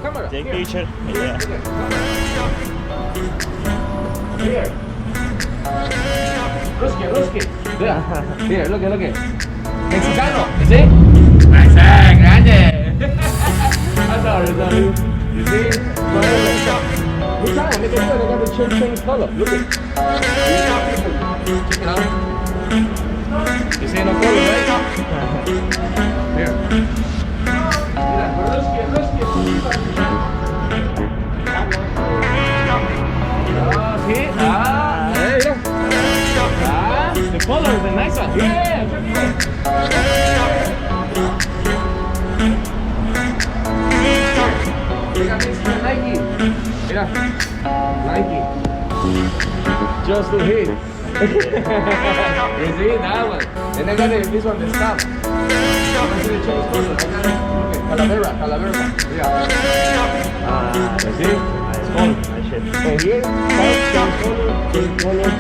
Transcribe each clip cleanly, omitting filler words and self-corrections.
camera. Take Here. picture. Here, Yeah. look at camera. Here. Ruski. There. Here, look at. Mexicano, you see? Grande. I'm sorry. You see? Look at it. They got the change color. Look at it. Check it out. You see no color, right? Here. Mira, Ruski. See? There you go. The color is the nice one. Yeah, check it out. Mira, Mexican Nike. Mira, Nike. Just to hit. You see that one? Then I got this one, the stamp. I see the change color. I got it. Okay, Calavera. Yeah. You see? Nice one. Nice shit. And here, change color.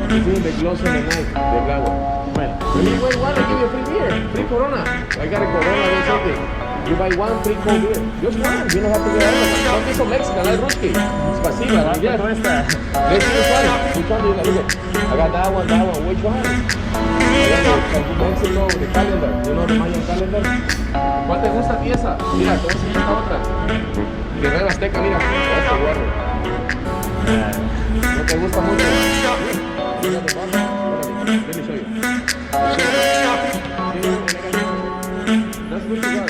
You see the gloss on the knife, the black one. Bueno. When you buy one, I give you a free beer, free Corona. I got a Corona or something. You buy one free cold beer. Just one. You don't have to get other one. Don't be so Mexican, like Ruski. Spasiba. ¿Cuánto cuesta? Let's see which one. Which one do you like? Look at. I got that one. Which one? I got the Mexico, the calendar. You know the Mayan calendar? ¿Cuál te gusta a ti esa? Mira, te voy a enseñar esta otra. Guerrero Azteca, mira. Este guarro. ¿No te gusta mucho? Mira the box. Let me show you. That's good to go.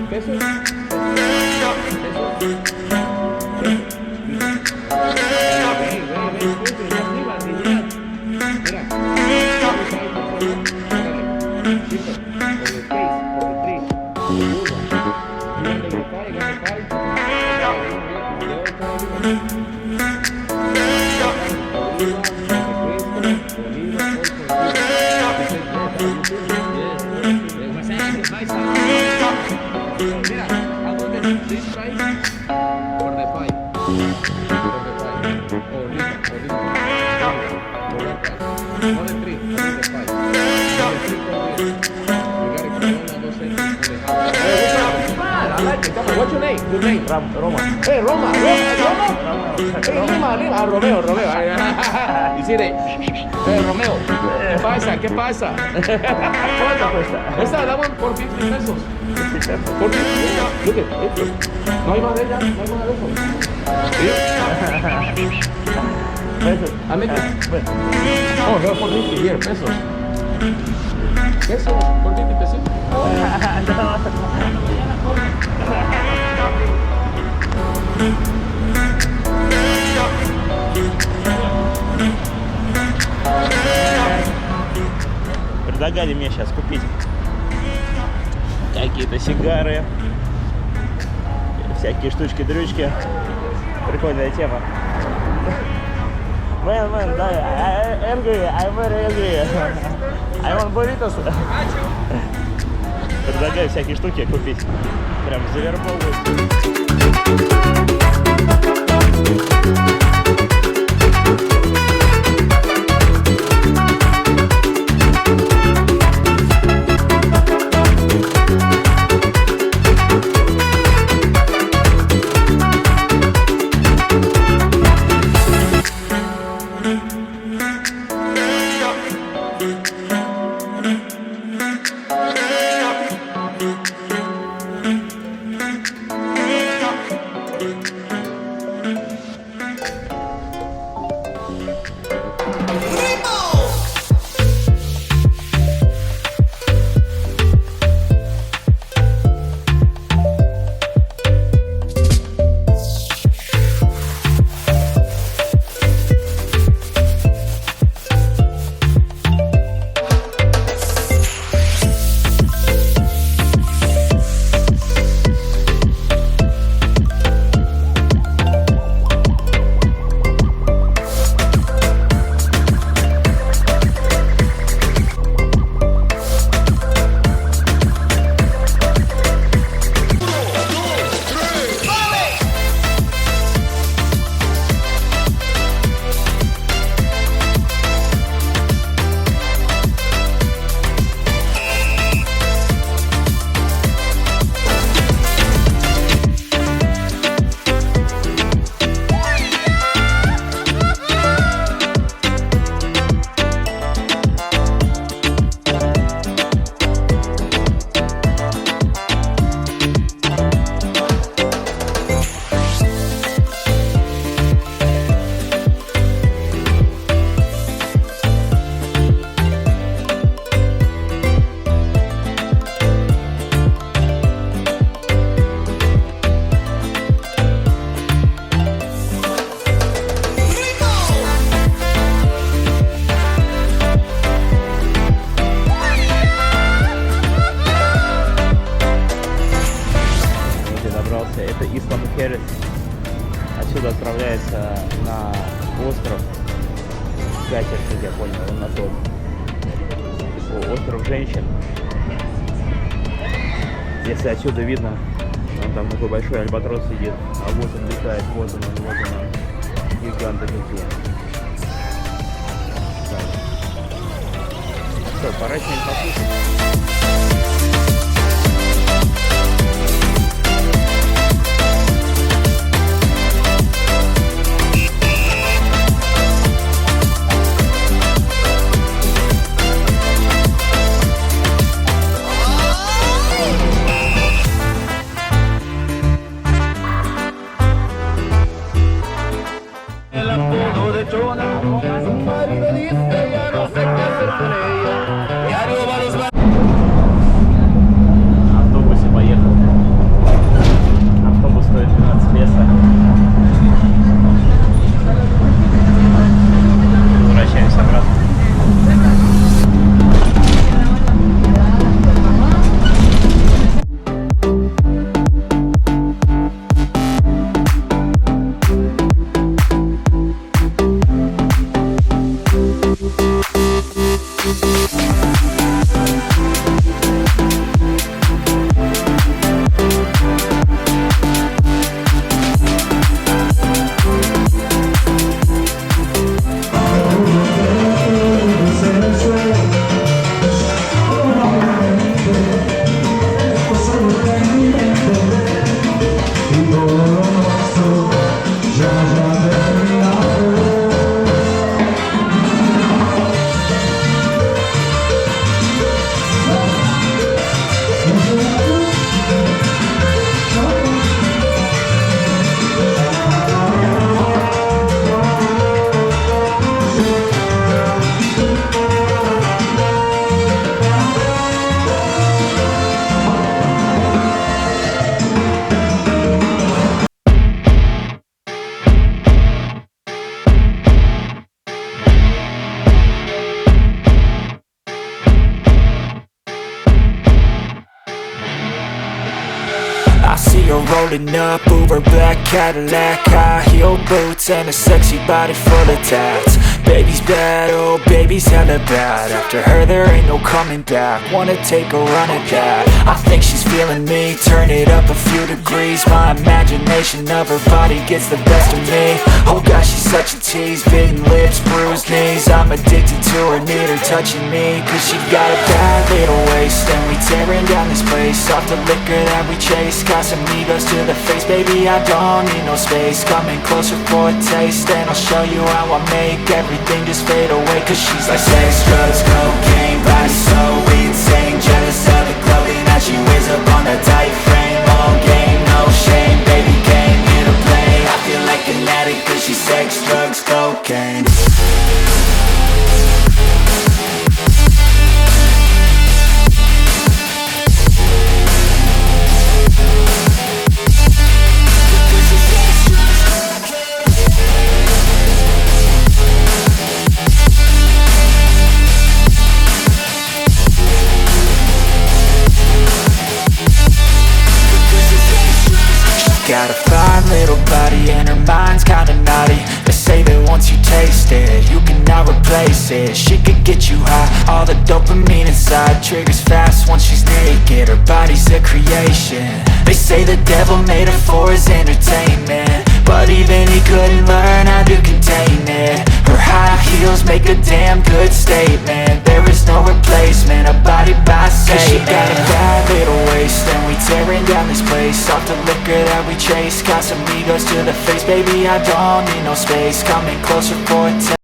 Pesos. What's your name? Your name? Roma. Hey, Roma. Hey, Lima. Romeo. You see that? Hey, Romeo. ¿Qué pasa? ¿Cuánto cuesta? Esta la daban por 50 pesos. 50 pesos. Por 50 pesos. Look at it. No hay más de ella, no hay más de eso. ¿Sí? Pesos. I make it. Oh, no, for 50 here, pesos. Pesos, por 50 pesos. Предлагали мне сейчас купить какие-то сигары, всякие штучки-дрючки. Прикольная тема. Man, да, I'm very angry. I want burritos. Предлагаю всякие штуки купить. Прям завербовывать. остров. Часть, как я понял, он на тот. Остров женщин. Если отсюда видно, он там такой большой альбатрос сидит, а вот он летает, вот он. Гиганты какие. Что, пора что-нибудь покушать. Автобусе поехал. Автобус стоит 12 песо. Возвращаемся обратно. Rolling up, Uber black Cadillac, high heel boots and a sexy body full of tats. Baby's bad, oh baby's hella bad. After her there ain't no coming back. Wanna take a run at that. I think she's feeling me, turn it up a few degrees. My imagination of her body gets the best of me. Oh gosh, she's such a tease, bitten lips, bruised knees. I'm addicted to her, need her touching me. Cause she got a bad little waist, and we tearing down this place. Off the liquor that we chase, got some egos to the face. Baby, I don't need no space, coming closer for a taste. And I'll show you how I make everything just fade away. Cause she's like sex, drugs, cocaine, body so insane. Jealous of the clothing that she wears up on that tight frame. All game, no shame, baby came here to play. I feel like an addict cause she's sex, drugs, cocaine. Got a fine little body and her mind's kinda naughty. They say that once you taste it, you cannot replace it. She could get you high, all the dopamine inside triggers fast once she's naked. Her body's a creation. They say the devil made her for his entertainment, but even he couldn't learn how to contain it. Her high heels make a damn good statement. There is no replacement, a body by Satan. Cause she got a bad little waist, and we tearing down this place. Off the liquor that we chase, got some egos to the face. Baby, I don't need no space, coming closer for a taste.